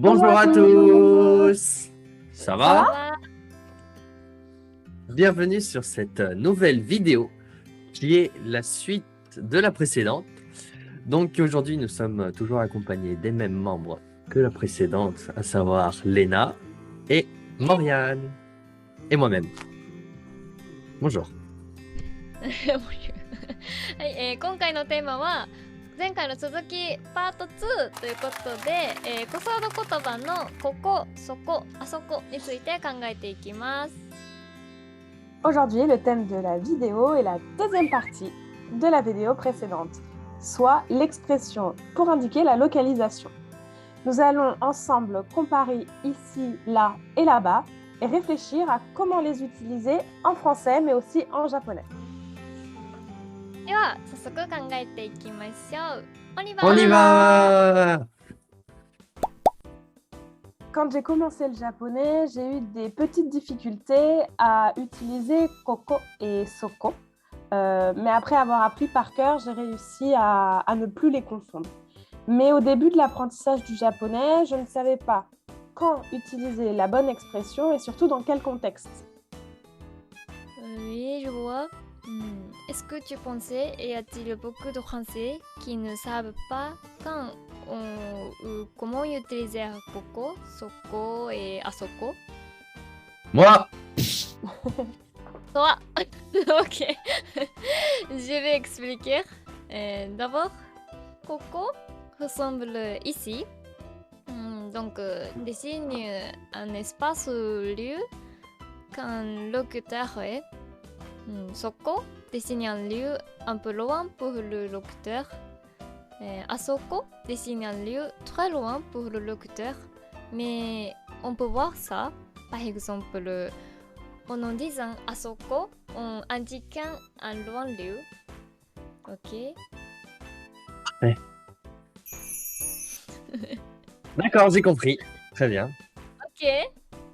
Bonjour à tous. Ça va? va? Bienvenue sur cette nouvelle vidéo qui est la suite de la précédente. Donc aujourd'hui, nous sommes toujours accompagnés des mêmes membres que la précédente, à savoir Léna et Morgane et moi-même. Bonjour. はい、今回のテーマは前回の続きパート2ということで、エピソード言葉のここ、そこ、あそこについて考えていきます。 Aujourd'hui, le thème de la vidéo est la deuxième partie de la vidéo précédente, soit l'expression pour indiquer la localisation. Nous allons ensemble comparer ici, là et là-bas et réfléchir à comment les utiliser en français mais aussi en japonais. では早速考えていきましょう。On y va! On y va! Quand j'ai commencé le japonais, j'ai eu des petites difficultés à utiliser koko et soko. Mais après avoir appris par cœur, j'ai réussi à ne plus les confondre. Mais au début de l'apprentissage du japonais, je ne savais pas quand utiliser la bonne expression et surtout dans quel contexte. Oui, je vois. Est-ce que tu pensais, y a-t-il beaucoup de Français qui ne savent pas comment utiliser koko, soko et asoko? Moi! Toi. Ok. Je vais expliquer. D'abord, koko ressemble ici. Donc, désigne un espace lieu qu'un locuteur est. Soko désigne un lieu un peu loin pour le locuteur. Asoko désigne un lieu très loin pour le locuteur. Mais on peut voir ça, par exemple, en disant asoko, en indiquant un loin lieu. Ok. Ouais. D'accord, j'ai compris. Très bien. Ok,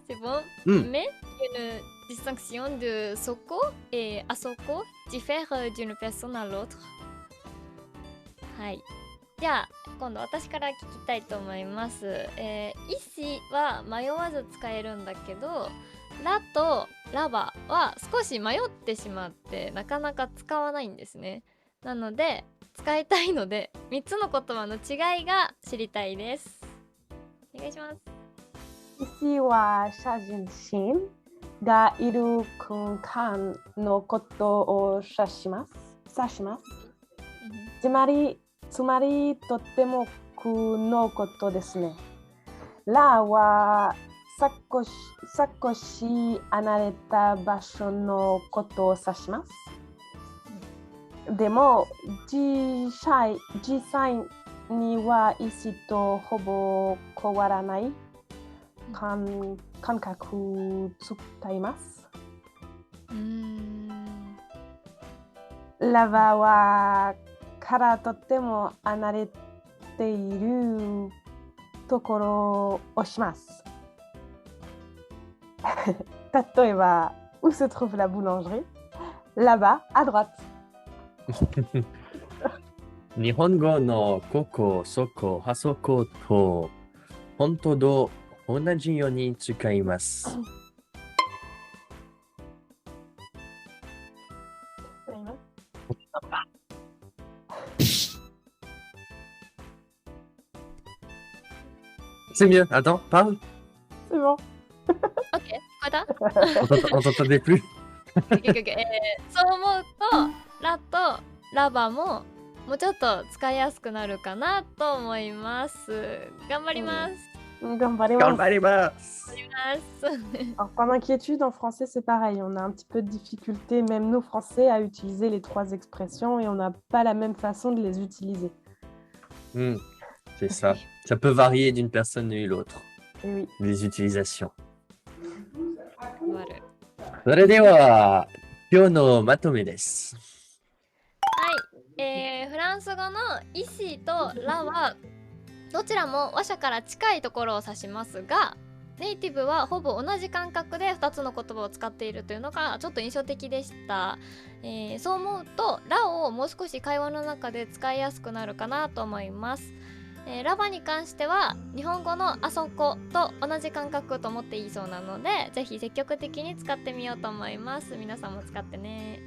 c'est bon. Mais une distinction de soko et asoko diffère d'une personne à l'autre. はい。じゃあ今度私から聞きたいと思います。ici は迷わず使えるんだけど、ラとラバは少し迷ってしまってなかなか使わないんですね。なので使いたいので3つの言葉の違いが知りたいです。お願いします。Ici wa shajinshin ga iru kunkan no koto o sashimasu. Tsumari tottemo ku no koto desu ne. La wa sakoshi anareta basho no koto o sashimasu. Demo, jisai ni wa isi to hobo kowaranai kankaku tsukaimasu. Lava wa kara tottemo anarete iru tokoro o shimasu. Tatoeba, où se trouve la boulangerie? Là-bas, à droite. Nihongo no koko, soko, hasoko to honto do onaji yo ni tsukaimasu. C'est mieux. Attends, parle. C'est bon. Ok, 聞こえた？ On t'entendait plus. OK、そう思うとラとラバももうちょっと使いやすくなるかなと思います。頑張ります。Ganbarimasu. Alors, pas d'inquiétude, en français, c'est pareil. On a un petit peu de difficulté, même nous, Français, à utiliser les trois expressions et on n'a pas la même façon de les utiliser. C'est ça. Ça peut varier d'une personne à l'autre. Et oui. Les utilisations. はそれでは今日のまとめです。い、フランス語のイシとラはどちらも話者から近いところを指しますが、ネイティブはほぼ同じ感覚で2つの言葉を使っているというのがちょっと印象的でした。そう思うとラをもう少し会話の中で使いやすくなるかなと思います。ラバに関しては日本語のあそこと同じ感覚と思っていいそうなので、ぜひ積極的に使ってみようと思います。皆さんも使ってね。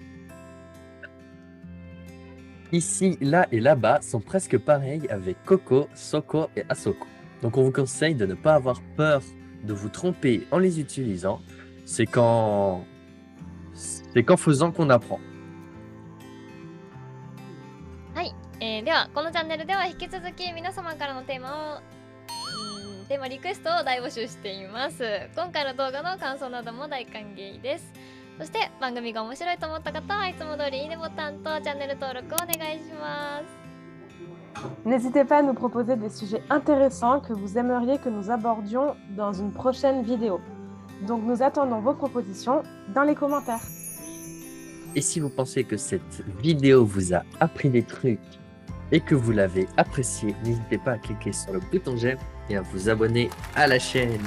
Ici, là et là-bas sont presque pareils avec Coco, Soko et Asoko. Donc on vous conseille de ne pas avoir peur de vous tromper en les utilisant. C'est qu'en faisant qu'on apprend. はい、ではこのチャンネルでは引き続き皆様からのテーマリクエストを大募集しています。今回の動画の感想なども大歓迎です。そして番組が面白いと思った方はいつも通りいいねボタンとチャンネル登録お願いします。N'hésitez pas à nous proposer des sujets intéressants que vous aimeriez que nous abordions dans une prochaine vidéo. Donc nous attendons vos propositions dans les commentaires. Et si vous pensez que cette vidéo vous a appris des trucs et que vous l'avez apprécié, n'hésitez pas à cliquer sur le bouton j'aime et à vous abonner à la chaîne.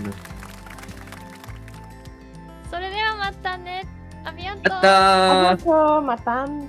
それではまたね。ありがとう。À À bientôt, Matan.